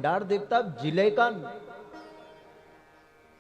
कंडार देवता जिले का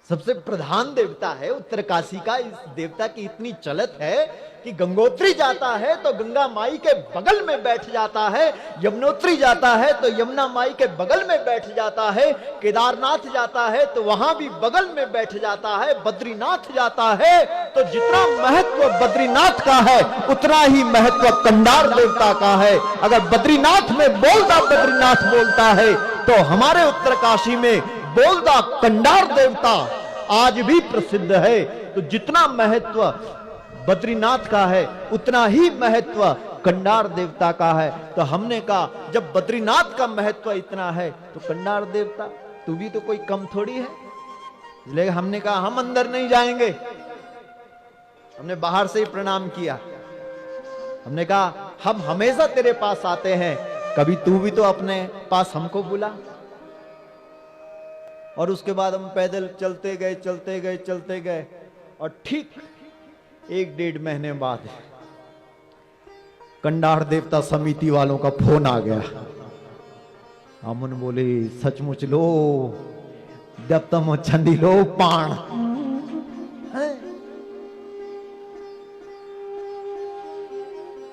सबसे प्रधान देवता है। उत्तरकाशी का इस देवता की इतनी चलत है कि गंगोत्री जाता है तो गंगा माई के बगल में बैठ जाता है, यमुनोत्री जाता है तो यमुना माई के बगल में बैठ जाता है, केदारनाथ जाता है तो वहां भी बगल में बैठ जाता है, बद्रीनाथ जाता है तो जितना महत्व बद्रीनाथ का है उतना ही महत्व कंडार देवता का है। अगर बद्रीनाथ में बोलता बद्रीनाथ बोलता है तो हमारे उत्तरकाशी में बोलता कंडार देवता आज भी प्रसिद्ध है। तो जितना महत्व बद्रीनाथ का है उतना ही महत्व कंडार देवता का है। तो हमने कहा जब बद्रीनाथ का महत्व इतना है तो कंडार देवता तू भी तो कोई कम थोड़ी है। इसलिए हमने कहा हम अंदर नहीं जाएंगे, हमने बाहर से ही प्रणाम किया। हमने कहा हम हमेशा तेरे पास आते हैं, कभी तू भी तो अपने पास हमको बुला। और उसके बाद हम पैदल चलते गए और ठीक 1-1.5 महीने बाद कंडार देवता समिति वालों का फोन आ गया। हम बोले सचमुच लो दत्तम छंदी लो पाण।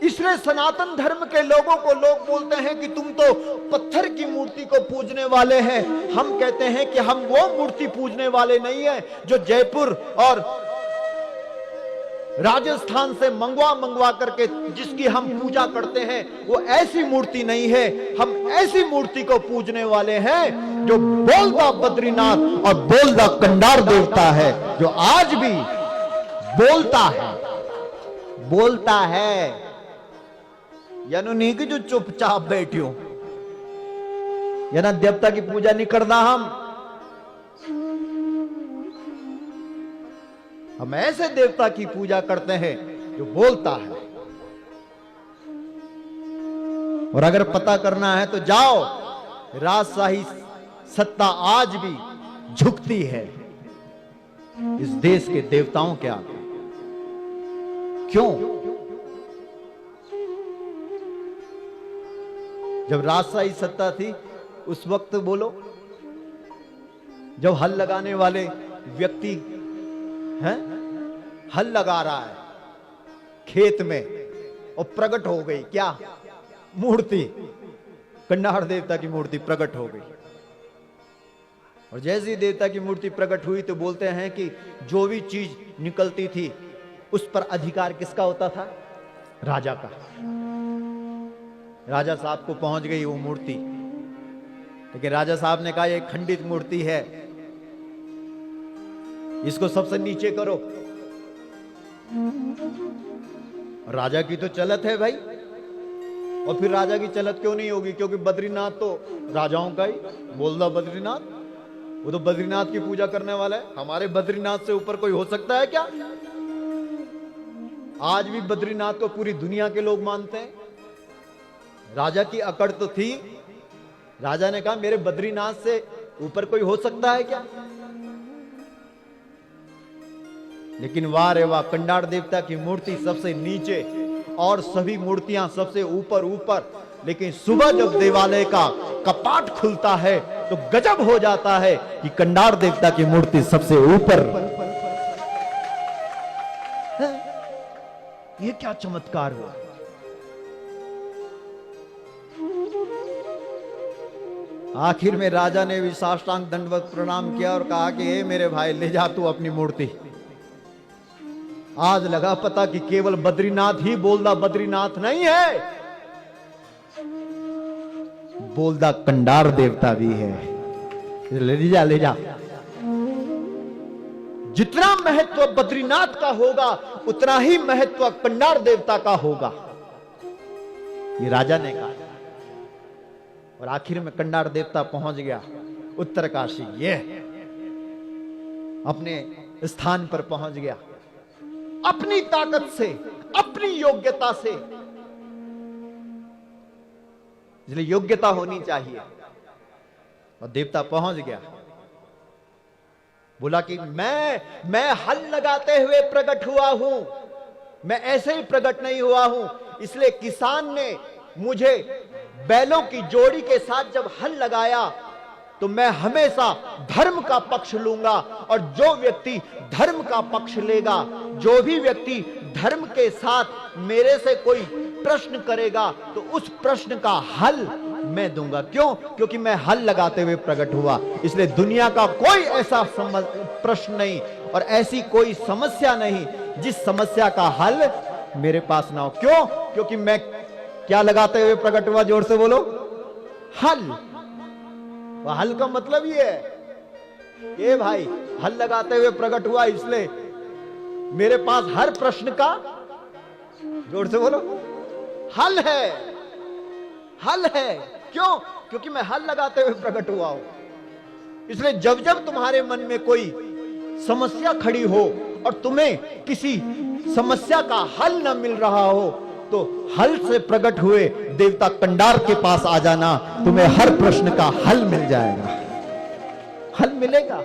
इसलिए सनातन धर्म के लोगों को लोग बोलते हैं कि तुम तो पत्थर की मूर्ति को पूजने वाले हैं। हम कहते हैं कि हम वो मूर्ति पूजने वाले नहीं है जो जयपुर और राजस्थान से मंगवा करके जिसकी हम पूजा करते हैं, वो ऐसी मूर्ति नहीं है। हम ऐसी मूर्ति को पूजने वाले हैं जो बोलता बद्रीनाथ और बोलता कंडार देवता है, जो आज भी बोलता है। यानी नहीं कि जो चुपचाप बैठियो या ना देवता की पूजा नहीं करना। हम ऐसे देवता की पूजा करते हैं जो बोलता है। और अगर पता करना है तो जाओ, राजशाही सत्ता आज भी झुकती है इस देश के देवताओं के आगे। क्यों? जब राजशाही सत्ता थी उस वक्त बोलो, जब हल लगाने वाले व्यक्ति हैं, हल लगा रहा है खेत में और प्रकट हो गई क्या मूर्ति, कंडार देवता की मूर्ति प्रकट हो गई। और जैसी देवता की मूर्ति प्रकट हुई तो बोलते हैं कि जो भी चीज निकलती थी उस पर अधिकार किसका होता था? राजा का। राजा साहब को पहुंच गई वो मूर्ति, लेकिन राजा साहब ने कहा ये खंडित मूर्ति है, इसको सबसे नीचे करो। राजा की तो चलत है भाई, और फिर राजा की चलत क्यों नहीं होगी? क्योंकि बद्रीनाथ तो राजाओं का ही बोलता बद्रीनाथ, वो तो बद्रीनाथ की पूजा करने वाला है। हमारे बद्रीनाथ से ऊपर कोई हो सकता है क्या? आज भी बद्रीनाथ को पूरी दुनिया के लोग मानते हैं। राजा की अकड़ तो थी, राजा ने कहा मेरे बद्रीनाथ से ऊपर कोई हो सकता है क्या? लेकिन वाह रे वाह, कंडार देवता की मूर्ति सबसे नीचे और सभी मूर्तियां सबसे ऊपर ऊपर। लेकिन सुबह जब देवालय का कपाट खुलता है तो गजब हो जाता है कि कंडार देवता की मूर्ति सबसे ऊपर। ये क्या चमत्कार हुआ! आखिर में राजा ने भी साष्टांग दंडवत प्रणाम किया और कहा कि हे मेरे भाई, ले जा तू अपनी मूर्ति। आज लगा पता कि केवल बद्रीनाथ ही बोलदा बद्रीनाथ नहीं है, बोलदा कंडार देवता भी है। ले जा ले जा। जितना महत्व बद्रीनाथ का होगा उतना ही महत्व कंडार देवता का होगा, ये राजा ने कहा। और आखिर में कंडार देवता पहुंच गया उत्तरकाशी, ये अपने स्थान पर पहुंच गया अपनी ताकत से, अपनी योग्यता से। इसलिए योग्यता होनी चाहिए। और देवता पहुंच गया, बोला कि मैं हल लगाते हुए प्रकट हुआ हूं, मैं ऐसे ही प्रकट नहीं हुआ हूं। इसलिए किसान ने मुझे बैलों की जोड़ी के साथ जब हल लगाया तो मैं हमेशा धर्म का पक्ष लूंगा, और जो व्यक्ति धर्म का पक्ष लेगा, जो भी व्यक्ति धर्म के साथ मेरे से कोई प्रश्न करेगा, तो उस प्रश्न का हल मैं दूंगा। क्यों? क्योंकि मैं हल लगाते हुए प्रकट हुआ। इसलिए दुनिया का कोई ऐसा प्रश्न नहीं और ऐसी कोई समस्या नहीं जिस समस्या का हल मेरे पास ना हो। क्यों? क्योंकि मैं क्या लगाते हुए प्रकट हुआ? जोर से बोलो, हल। हल का मतलब ये है, ये भाई हल लगाते हुए प्रकट हुआ, इसलिए मेरे पास हर प्रश्न का, जोर से बोलो, हल है। हल है। क्यों? क्योंकि मैं हल लगाते हुए प्रकट हुआ हूं। इसलिए जब जब तुम्हारे मन में कोई समस्या खड़ी हो और तुम्हें किसी समस्या का हल न मिल रहा हो, तो हल से प्रकट हुए देवता कंडार के पास आ जाना, तुम्हें हर प्रश्न का हल मिल जाएगा। हल मिलेगा।